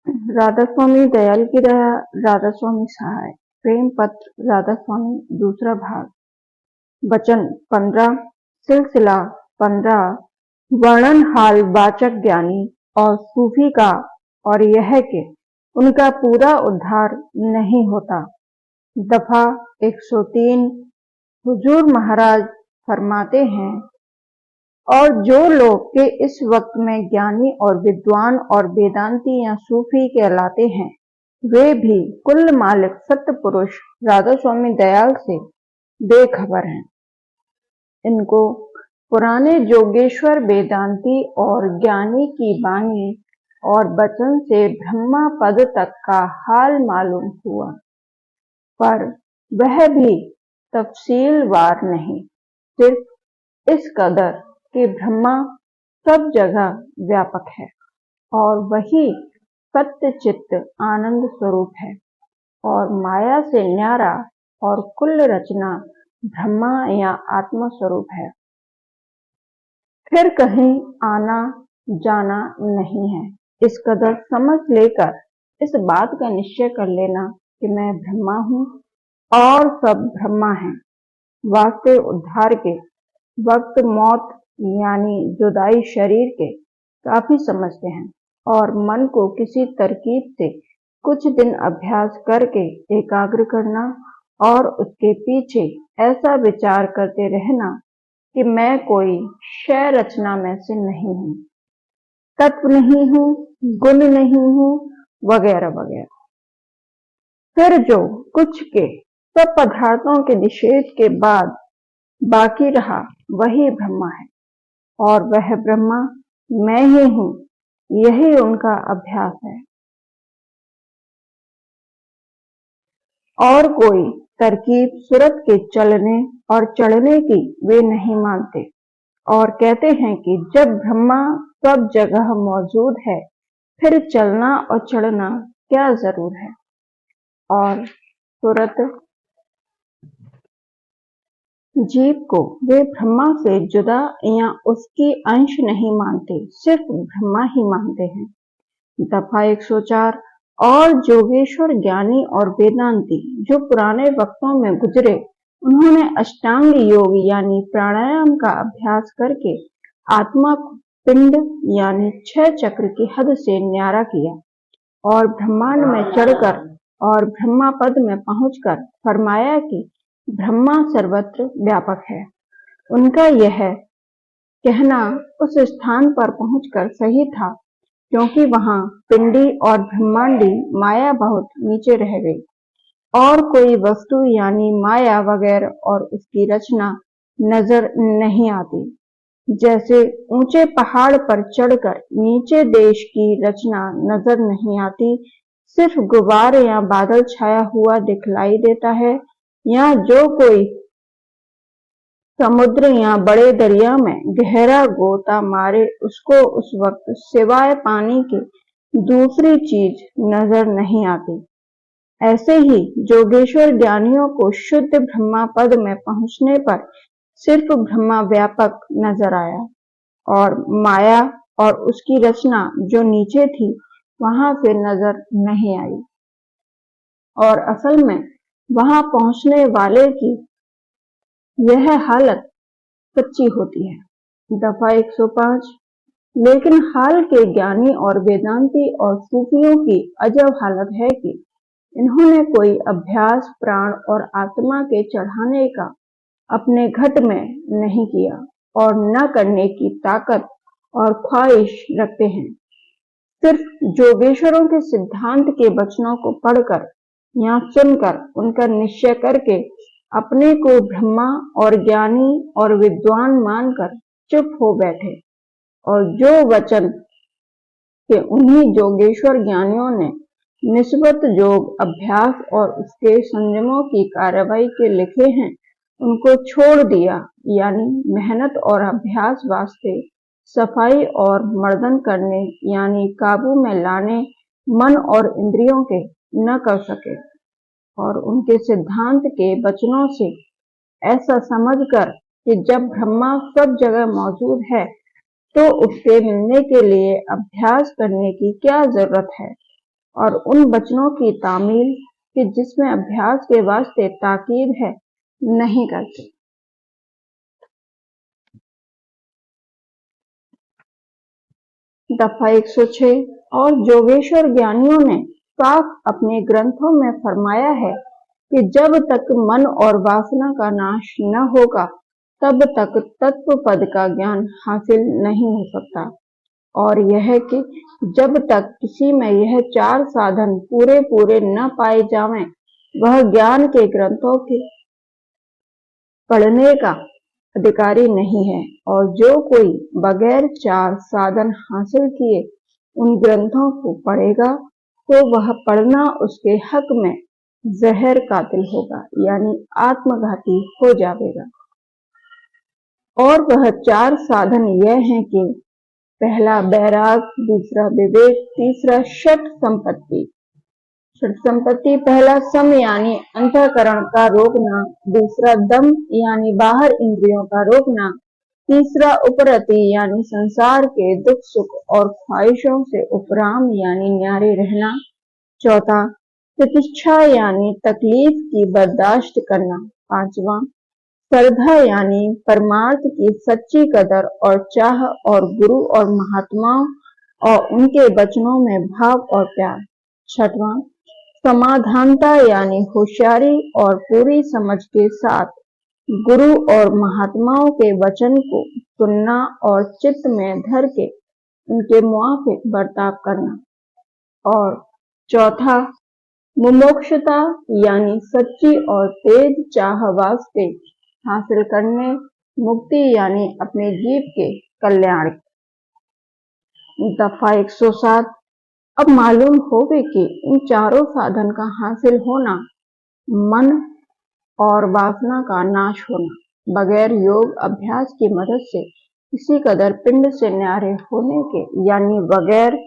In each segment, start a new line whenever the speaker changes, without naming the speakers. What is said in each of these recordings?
राधा स्वामी दयाल की दया, राधा स्वामी सहाय। प्रेम पत्र राधा स्वामी, दूसरा भाग। वचन 15, सिलसिला 15। वर्णन हाल वाचक ज्ञानी और सूफी का, और यह कि उनका पूरा उद्धार नहीं होता। दफा 103। हुजूर महाराज फरमाते हैं, और जो लोग के इस वक्त में ज्ञानी और विद्वान और वेदांती या सूफी कहलाते हैं, वे भी कुल मालिक सत्य पुरुष राधा स्वामी दयाल से बेखबर हैं। इनको पुराने जोगेश्वर वेदांती और ज्ञानी की वाणी और वचन से ब्रह्मा पद तक का हाल मालूम हुआ, पर वह भी तफसीलवार नहीं, सिर्फ इस कदर कि ब्रह्मा सब जगह व्यापक है और वही सत्य चित्त आनंद स्वरूप है, और माया से न्यारा और कुल रचना ब्रह्मा या आत्मा स्वरूप है। फिर कहीं आना जाना नहीं है। इस कदर समझ लेकर इस बात का निश्चय कर लेना कि मैं ब्रह्मा हूँ और सब ब्रह्मा है। वास्ते उद्धार के वक्त मौत यानी जुदाई शरीर के काफी समझते हैं, और मन को किसी तरकीब से कुछ दिन अभ्यास करके एकाग्र करना और उसके पीछे ऐसा विचार करते रहना कि मैं कोई शय रचना में से नहीं हूँ, तत्व नहीं हूँ, गुण नहीं हूँ, वगैरह वगैरह। फिर जो कुछ के सब पदार्थों के निषेध के बाद बाकी रहा वही ब्रह्मा है, और वह ब्रह्मा मैं ही हूँ, यही उनका अभ्यास है। और कोई तरकीब सूरत के चलने और चढ़ने की वे नहीं मानते, और कहते हैं कि जब ब्रह्मा सब जगह मौजूद है, फिर चलना और चढ़ना क्या जरूर है। और सूरत जीव को वे ब्रह्मा से जुदा या उसकी अंश नहीं मानते, सिर्फ ब्रह्मा ही मानते हैं। दफा 104। और जोगेश्वर ज्ञानी और वेदांती जो पुराने वक्तों में गुजरे, उन्होंने अष्टांग योग यानी प्राणायाम का अभ्यास करके आत्मा को पिंड यानी 6 चक्र की हद से न्यारा किया, और ब्रह्मांड में चढ़कर और ब्रह्मा पद में पहुंचकर फरमाया कि ब्रह्मा सर्वत्र व्यापक है। उनका यह कहना उस स्थान पर पहुंचकर सही था, क्योंकि वहां पिंडी और ब्रह्मांडी माया बहुत नीचे रह गई, और कोई वस्तु यानी माया वगैरह और उसकी रचना नजर नहीं आती। जैसे ऊंचे पहाड़ पर चढ़कर नीचे देश की रचना नजर नहीं आती, सिर्फ गुबार या बादल छाया हुआ दिखलाई देता है, या जो कोई समुद्र या बड़े दरिया में गहरा गोता मारे, उसको उस वक्त सिवाय पानी के दूसरी चीज नजर नहीं आती। ऐसे ही जोगेश्वर ज्ञानियों को शुद्ध ब्रह्मा पद में पहुंचने पर सिर्फ ब्रह्मा व्यापक नजर आया, और माया और उसकी रचना जो नीचे थी वहां से नजर नहीं आई, और असल में वहां पहुंचने वाले की यह हालत सच्ची होती है। दफा 105। लेकिन हाल के ज्ञानी और वेदांती और सूफियों की अजब हालत है कि इन्होंने कोई अभ्यास प्राण और आत्मा के चढ़ाने का अपने घट में नहीं किया, और न करने की ताकत और ख्वाहिश रखते हैं। सिर्फ जोगेश्वरों के सिद्धांत के वचनों को पढ़कर या सुनकर उनका निश्चय करके अपने को ब्रह्मा और ज्ञानी और विद्वान मानकर चुप हो बैठे, और जो वचन के उन्हीं जोगेश्वर ज्ञानियों ने निस्बत योग अभ्यास और उसके संयमों की कार्रवाई के लिखे हैं, उनको छोड़ दिया, यानी मेहनत और अभ्यास वास्ते सफाई और मर्दन करने यानी काबू में लाने मन और इंद्रियों के न कर सके, और उनके सिद्धांत के वचनों से ऐसा समझकर कि जब ब्रह्मा सब जगह मौजूद है, तो उससे मिलने के लिए अभ्यास करने की क्या जरूरत है, और उन वचनों की तामील कि जिसमें अभ्यास के वास्ते ताकीद है नहीं करते। दफा 106 और योगेश्वर ज्ञानियों ने साफ अपने ग्रंथों में फरमाया है कि जब तक मन और वासना का नाश न होगा तब तक तत्व पद का ज्ञान हासिल नहीं हो सकता, और यह कि जब तक किसी में यह चार साधन पूरे पूरे न पाए जावें वह ज्ञान के ग्रंथों के पढ़ने का अधिकारी नहीं है। और जो कोई बगैर चार साधन हासिल किए उन ग्रंथों को पढ़ेगा तो वह पढ़ना उसके हक में जहर कातिल होगा, यानी आत्मघाती हो जाएगा। और वह चार साधन यह हैं कि पहला बैराग, दूसरा विवेक, तीसरा षट संपत्ति। षट संपत्ति पहला सम यानी अंतःकरण का रोकना, दूसरा दम यानी बाहर इंद्रियों का रोकना, तीसरा उपरति यानी संसार के दुख सुख और ख्वाहिशों से उपराम यानी न्यारे रहना, चौथा प्रतीक्षा यानी तकलीफ की बर्दाश्त करना, पांचवा श्रद्धा यानी परमार्थ की सच्ची कदर और चाह और गुरु और महात्माओं और उनके वचनों में भाव और प्यार, छठवां समाधानता यानी होशियारी और पूरी समझ के साथ गुरु और महात्माओं के वचन को सुनना और चित्त में धर के उनके मुआफिक बर्ताव करना, और चौथा मुमुक्षुता यानी सच्ची और तेज चाह वास्ते हासिल करने मुक्ति यानी अपने जीव के कल्याण। दफा 107 अब मालूम होवे कि इन चारों साधन का हासिल होना, मन और वासना का नाश होना, बगैर योग अभ्यास की मदद से किसी कदर पिंड से न्यारे होने के यानी बगैर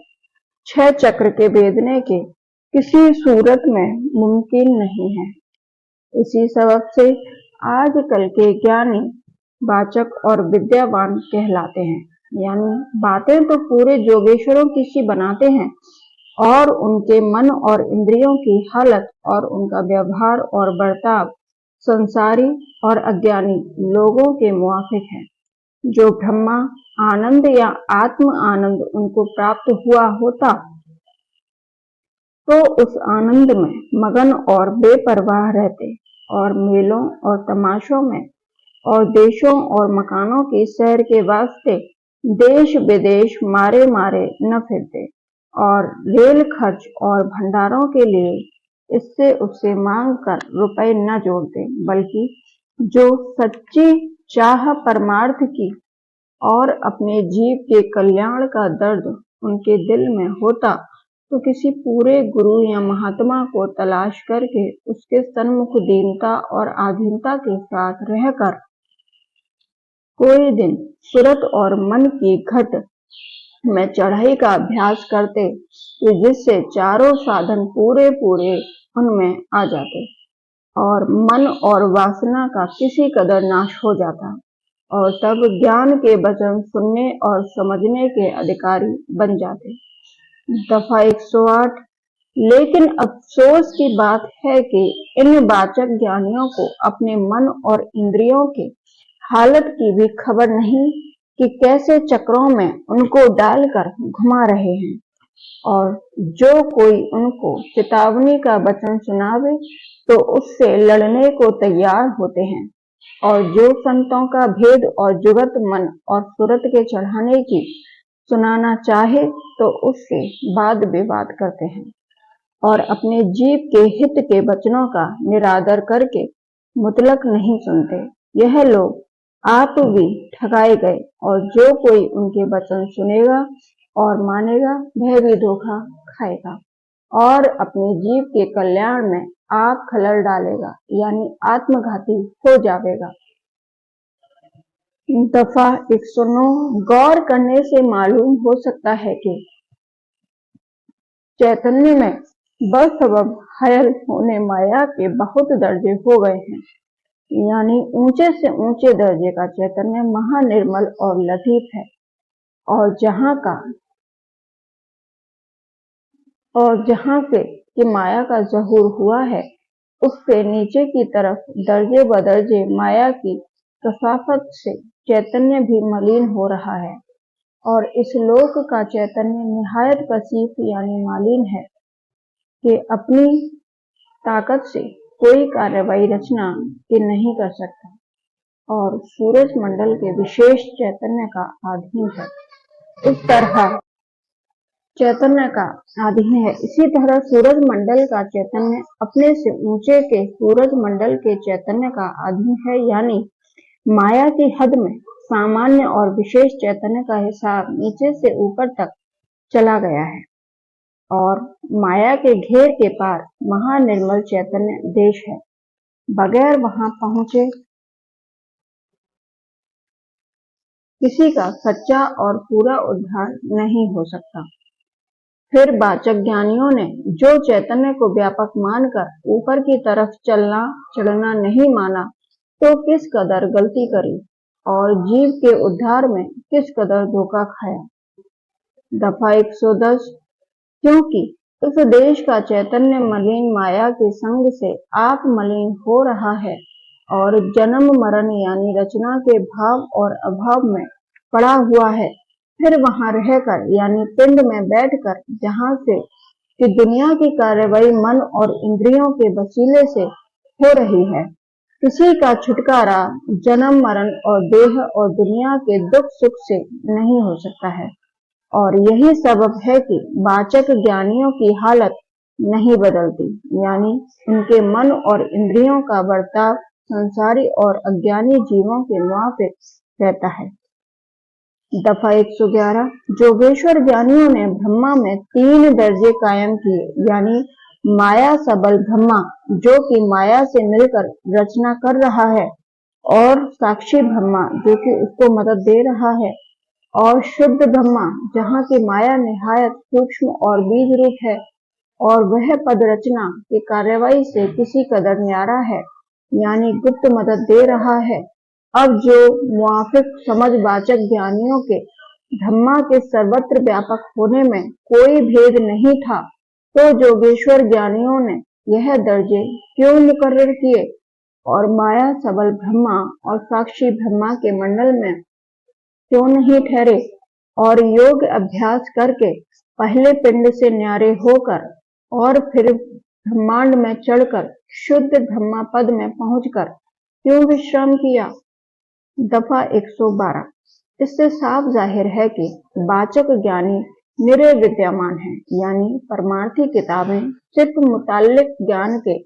6 चक्र के वेदने के किसी सूरत में मुमकिन नहीं है। इसी सबब से आजकल के ज्ञानी वाचक और विद्यावान कहलाते हैं, यानी बातें तो पूरे योगेश्वरों की सी बनाते हैं और उनके मन और इंद्रियों की हालत और उनका व्यवहार और बर्ताव संसारी और अज्ञानी लोगों के मुआफिक है। जो ब्रह्मा आनंद या आत्म आनंद उनको प्राप्त हुआ होता तो उस आनंद में मगन और बेपरवाह रहते और मेलों और तमाशों में और देशों और मकानों की सैर के वास्ते देश विदेश मारे मारे न फिरते और रेल खर्च और भंडारों के लिए इससे उससे मांग कर रुपए न जोड़ते, बल्कि जो सच्ची चाह परमार्थ की और अपने जीव के कल्याण का दर्द उनके दिल में होता तो किसी पूरे गुरु या महात्मा को तलाश करके उसके सन्मुख दीनता और आधीनता के साथ रहकर कोई दिन सुरत और मन की घट में चढ़ाई का अभ्यास करते कि जिससे चारों साधन पूरे पूरे उनमें आ जाते और मन और वासना का किसी कदर नाश हो जाता, और तब ज्ञान के वचन सुनने और समझने के अधिकारी बन जाते। दफा 108 लेकिन अफसोस की बात है कि इन वाचक ज्ञानियों को अपने मन और इंद्रियों के हालत की भी खबर नहीं कि कैसे चक्रों में उनको डालकर घुमा रहे हैं, और जो कोई उनको चेतावनी का वचन सुनावे तो उससे लड़ने को तैयार होते हैं, और जो संतों का भेद और जुगत मन और सूरत के चढ़ाने की सुनाना चाहे तो उससे वाद विवाद करते हैं और अपने जीव के हित के वचनों का निरादर करके मुतलक नहीं सुनते। यह लोग आप भी ठगाए गए, और जो कोई उनके वचन सुनेगा और मानेगा वह भी धोखा खाएगा और अपने जीव के कल्याण में आप खलल डालेगा, यानी आत्मघाती हो जाएगा। दफा 109 गौर करने से मालूम हो सकता है कि चैतन्य में बसबब हयल होने माया के बहुत दर्जे हो गए हैं, यानी ऊंचे से ऊंचे दर्जे का चैतन्य महानिर्मल और लतीफ है, और जहां का और जहाँ से कि माया का ज़हूर हुआ है, उससे नीचे की तरफ दर्जे बदर्जे माया की कसाफत से चैतन्य भी मलिन हो रहा है। और इस लोक का चैतन्य निहायत कसीफ यानी मालिन है कि अपनी ताकत से कोई कार्रवाई रचना के नहीं कर सकता और सूरज मंडल के विशेष चैतन्य का अधीन है। इस तरह चैतन्य का अधीन है। इसी तरह सूरज मंडल का चैतन्य अपने से ऊंचे के सूरज मंडल के चैतन्य का अधीन है, यानी माया की हद में सामान्य और विशेष चैतन्य का हिसाब नीचे से ऊपर तक चला गया है और माया के घेर के पार महानिर्मल चैतन्य देश है। बगैर वहां पहुंचे किसी का सच्चा और पूरा उद्धार नहीं हो सकता। फिर वाचक ज्ञानियों ने जो चैतन्य को व्यापक मानकर ऊपर की तरफ चलना चढ़ना नहीं माना, तो किस कदर गलती करी और जीव के उद्धार में किस कदर धोखा खाया। दफा 110। क्योंकि इस देश का चैतन्य मलिन माया के संग से आप मलिन हो रहा है और जन्म मरण यानी रचना के भाव और अभाव में पड़ा हुआ है, फिर वहां रहकर यानी पिंड में बैठकर जहां से कि दुनिया की कार्रवाई मन और इंद्रियों के वसीले से हो रही है, किसी का छुटकारा जन्म मरण और देह और दुनिया के दुख सुख से नहीं हो सकता है। और यही सबब है कि वाचक ज्ञानियों की हालत नहीं बदलती, यानी उनके मन और इंद्रियों का बर्ताव संसारी और अज्ञानी जीवों के मुआफिक रहता है। दफा 111। जोगेश्वर ज्ञानियों ने ब्रह्मा में 3 दर्जे कायम किए, यानी माया सबल ब्रह्मा जो कि माया से मिलकर रचना कर रहा है, और साक्षी ब्रह्मा जो कि उसको मदद दे रहा है, और शुद्ध ब्रह्मा जहाँ की माया निहायत सूक्ष्म और बीज रूप है और वह पद रचना की कार्यवाही से किसी कदर न्यारा है, यानी गुप्त मदद दे रहा है। अब जो मुआफिक समझ वाचक ज्ञानियों के ब्रह्मा के सर्वत्र व्यापक होने में कोई भेद नहीं था, तो जोगेश्वर ज्ञानियों ने यह दर्जे क्यों मुकर्रर किए और माया सबल ब्रह्मा और साक्षी ब्रह्मा के मंडल में क्यों नहीं ठहरे और योग अभ्यास करके पहले पिंड से न्यारे होकर और फिर ब्रह्मांड में चढ़कर शुद्ध ब्रह्मा पद में पहुंचकर क्यों विश्राम किया। दफा 112। इससे साफ जाहिर है कि वाचक ज्ञानी निरे विद्यमान है, यानी परमार्थी किताबें सिर्फ मुताल्लिक ज्ञान के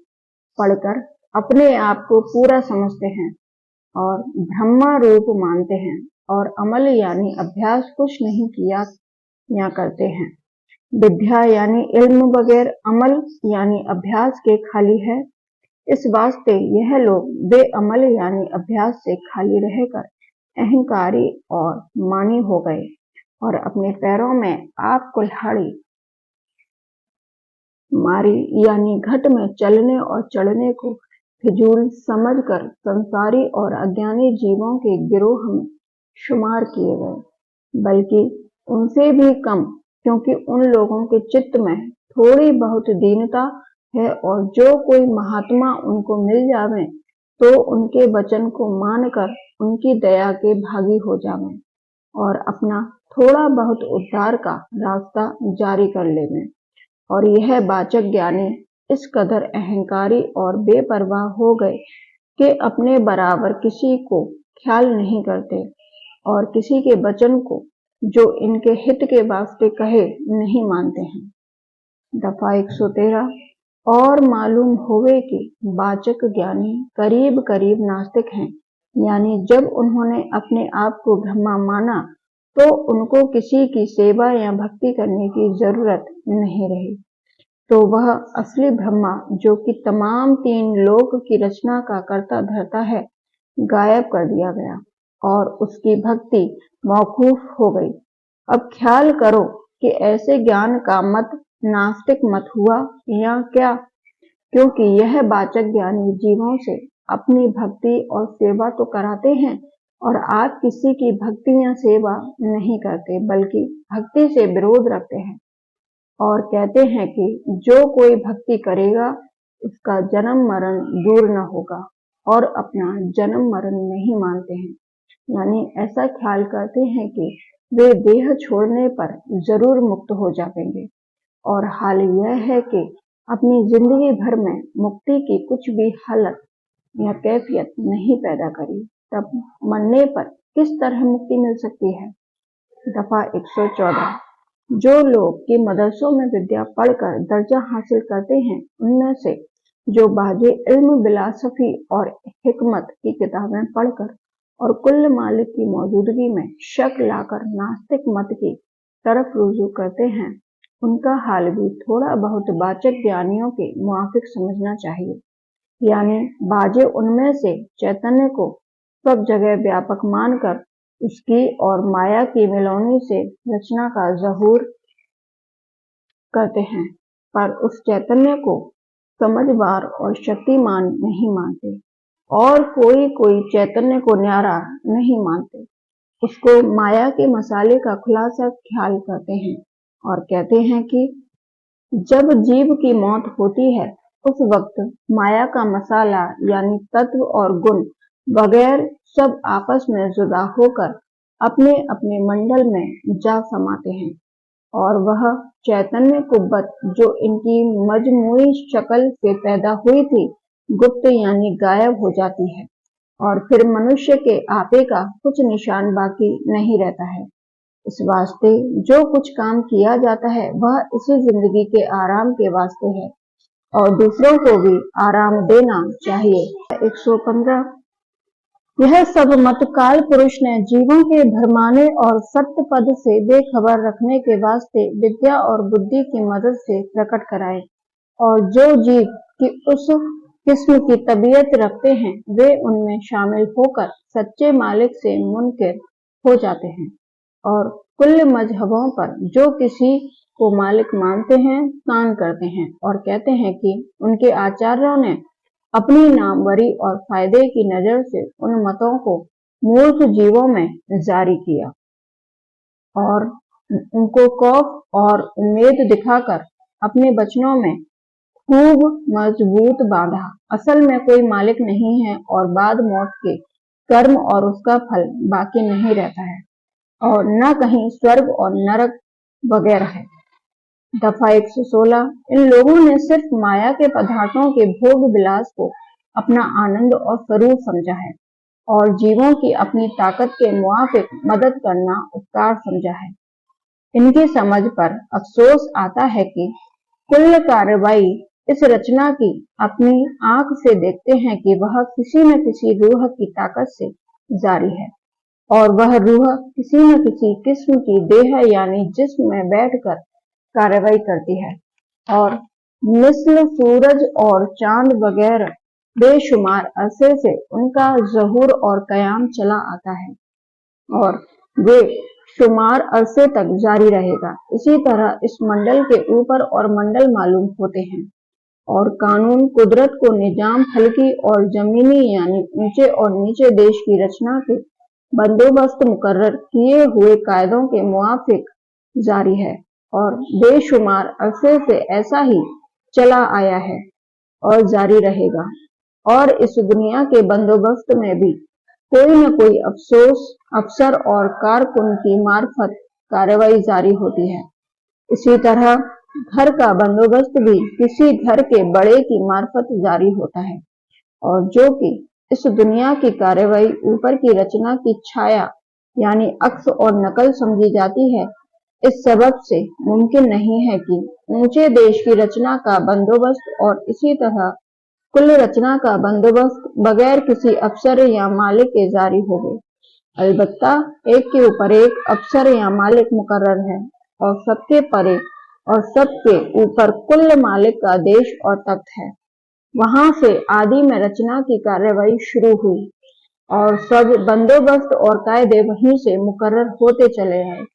पढ़कर अपने आप को पूरा समझते हैं और ब्रह्मा रूप मानते हैं और अमल यानी अभ्यास कुछ नहीं किया या करते हैं। विद्या यानी इल्म बगैर अमल यानी अभ्यास के खाली है। इस वास्ते यह लोग बेअमल यानी अभ्यास से खाली रहकर अहंकारी और मानी हो गए और अपने पैरों में आप कुल्हाड़ी मारी, यानी घट में चलने और चढ़ने को फिजूल समझकर संसारी और अज्ञानी जीवों के गिरोह में शुमार किए गए, बल्कि उनसे भी कम, क्योंकि उन लोगों के चित्त में थोड़ी बहुत दीनता है और जो कोई महात्मा उनको मिल जावे तो उनके वचन को मानकर उनकी दया के भागी हो जावे और अपना थोड़ा बहुत उद्धार का रास्ता जारी कर लेवे। और यह वाचक ज्ञानी इस कदर अहंकारी और बेपरवाह हो गए कि अपने बराबर किसी को ख्याल नहीं करते और किसी के वचन को जो इनके हित के वास्ते कहे नहीं मानते हैं। दफा 113। और मालूम होवे कि वाचक ज्ञानी करीब करीब नास्तिक हैं, यानी जब उन्होंने अपने आप को ब्रह्मा माना तो उनको किसी की सेवा या भक्ति करने की जरूरत नहीं रही, तो वह असली ब्रह्मा जो कि तमाम 3 लोक की रचना का कर्ता धर्ता है गायब कर दिया गया और उसकी भक्ति मौकूफ हो गई। अब ख्याल करो कि ऐसे ज्ञान का मत नास्तिक मत हुआ या क्या, क्योंकि यह वाचक ज्ञानी जीवों से अपनी भक्ति और सेवा तो कराते हैं और आप किसी की भक्ति या सेवा नहीं करते, बल्कि भक्ति से विरोध रखते हैं और कहते हैं कि जो कोई भक्ति करेगा उसका जन्म मरण दूर न होगा, और अपना जन्म मरण नहीं मानते हैं, यानी ऐसा ख्याल करते हैं कि वे देह छोड़ने पर जरूर मुक्त हो जाएंगे। और हाल यह है कि अपनी जिंदगी भर में मुक्ति की कुछ भी हालत या कैफियत नहीं पैदा करी, तब मरने पर किस तरह मुक्ति मिल सकती है। दफा 114। जो लोग के मदरसों में विद्या पढ़कर दर्जा हासिल करते हैं, उनमें से जो बाजे इल्म बिलासफी और हिकमत की किताबें पढ़कर और कुल मालिक की मौजूदगी में शक लाकर नास्तिक मत की तरफ रुजू करते हैं, उनका हाल भी थोड़ा बहुत वाचक ज्ञानियों के मुआफिक समझना चाहिए। यानी बाजे उनमें से चैतन्य को सब जगह व्यापक मानकर उसकी और माया की मिलौनी से रचना का ज़हूर करते हैं, पर उस चैतन्य को समझदार और शक्तिमान नहीं मानते, और कोई चैतन्य को न्यारा नहीं मानते। उसको माया के मसाले का खुलासा ख्याल करते हैं और कहते हैं कि जब जीव की मौत होती है, उस वक्त माया का मसाला यानी तत्व और गुण वगैरह सब आपस में जुदा होकर अपने अपने मंडल में जा समाते हैं, और वह चैतन्य कुव्वत जो इनकी मजमूई शक्ल से पैदा हुई थी, गुप्त यानी गायब हो जाती है, और फिर मनुष्य के आपे का कुछ निशान बाकी नहीं रहता है। इस वास्ते जो कुछ काम किया जाता है वह इसी जिंदगी के आराम के वास्ते है, और दूसरों को भी आराम देना चाहिए। 115। यह सब मत काल पुरुष ने जीवों के भरमाने और सत्य पद से बेखबर रखने के वास्ते विद्या और बुद्धि की मदद से प्रकट कराए, और जो जीव की उस किस्म की तबीयत रखते हैं, वे उनमें शामिल होकर सच्चे मालिक से मुनकिर हो जाते हैं, और कुल मजहबों पर जो किसी को मालिक मानते हैं, तान करते हैं और कहते हैं कि उनके आचार्यों ने अपनी नामवरी और फायदे की नजर से उन मतों को मूर्ख जीवों में जारी किया, और उनको खौफ और उम्मीद दिखाकर अपने वचनों में खूब मजबूत बांधा। असल में कोई मालिक नहीं है, और बाद मौत के कर्म और उसका फल बाकी नहीं रहता है, और न कहीं स्वर्ग और नरक वगैरह है। दफा 116। इन लोगों ने सिर्फ माया के पदार्थों के भोग विलास को अपना आनंद और स्वरूप समझा है, और जीवों की अपनी ताकत के मुआफिक मदद करना उपकार समझा है। इनकी समझ पर अफसोस आता है कि कुल कार्रवाई इस रचना की अपनी आंख से देखते हैं कि वह किसी न किसी रूह की ताकत से जारी है, और वह रूह किसी न किसी किस्म की देह यानी जिस्म में बैठकर कार्रवाई करती है, और मिस्ल सूरज और चांद वगैरह बेशुमार अरसे से उनका ज़हूर और कयाम चला आता है, और वे शुमार अरसे तक जारी रहेगा। इसी तरह इस मंडल के ऊपर और मंडल मालूम होते हैं, और कानून कुदरत को निजाम हल्की और जमीनी यानी ऊंचे और नीचे देश की रचना के बंदोबस्त मुकर्रर किए हुए कायदों के मुआफिक जारी है, और बेशुमार अरसे से ऐसा ही चला आया है और जारी रहेगा। और इस दुनिया के बंदोबस्त में भी कोई न कोई अफसर और कारकुन की मार्फत कार्रवाई जारी होती है। इसी तरह घर का बंदोबस्त भी किसी घर के बड़े की मार्फत जारी होता है, और जो कि इस दुनिया की कार्रवाई ऊपर की रचना की छाया यानी अक्स और नकल समझी जाती है। इस सबब से मुमकिन नहीं है कि ऊंचे देश की रचना का बंदोबस्त और इसी तरह कुल रचना का बंदोबस्त बगैर किसी अफसर या मालिक के जारी हो गए। अलबत्ता एक के ऊपर एक अफसर या मालिक मुकर्रर है, और सबके परे और सबके ऊपर कुल मालिक का देश और तख्त है। वहां से आदि में रचना की कार्रवाई शुरू हुई, और सब बंदोबस्त और कायदे वहीं से मुकर्रर होते चले आए,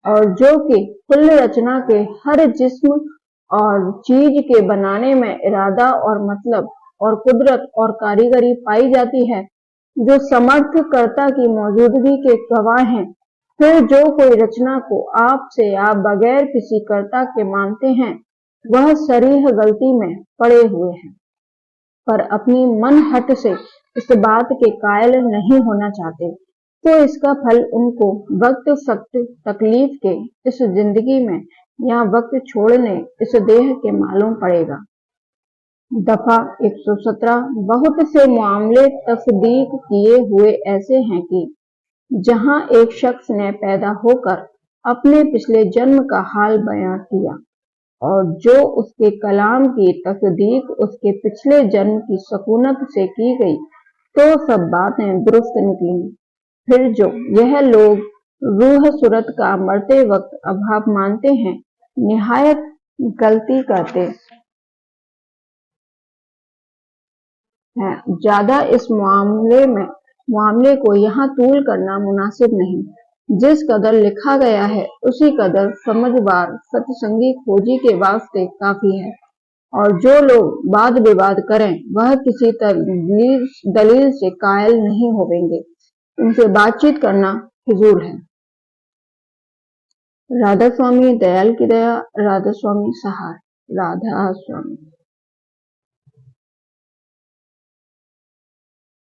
और जो कि कुल रचना के हर जिस्म और चीज के बनाने में इरादा और मतलब और कुदरत और कारीगरी पाई जाती है, जो समर्थ कर्ता की मौजूदगी के गवाह हैं, फिर जो कोई रचना को आपसे या बगैर किसी कर्ता के मानते हैं, वह सरीह गलती में पड़े हुए हैं, पर अपनी मनहट से इस बात के कायल नहीं होना चाहते, तो इसका फल उनको वक्त सख्त तकलीफ के इस जिंदगी में या वक्त छोड़ने इस देह के मालूम पड़ेगा। दफा 117। बहुत से मामले तस्दीक किए हुए ऐसे हैं कि जहां एक शख्स ने पैदा होकर अपने पिछले जन्म का हाल बयां किया और जो उसके कलाम की तस्दीक उसके पिछले जन्म की सकूनत से की गई, तो सब बातें दुरुस्त निकली। फिर जो यह लोग रूह सूरत का मरते वक्त अभाव मानते हैं, निहायत गलती करते हैं। ज्यादा इस मामले को यहाँ तूल करना मुनासिब नहीं। जिस कदर लिखा गया है उसी कदर समझदार सत्संगी खोजी के वास्ते काफी है, और जो लोग वाद विवाद करें वह किसी दलील से कायल नहीं होवेंगे। उनसे बातचीत करना फिजूल है। राधा स्वामी दयाल की दया, राधा स्वामी सहाय, राधा स्वामी।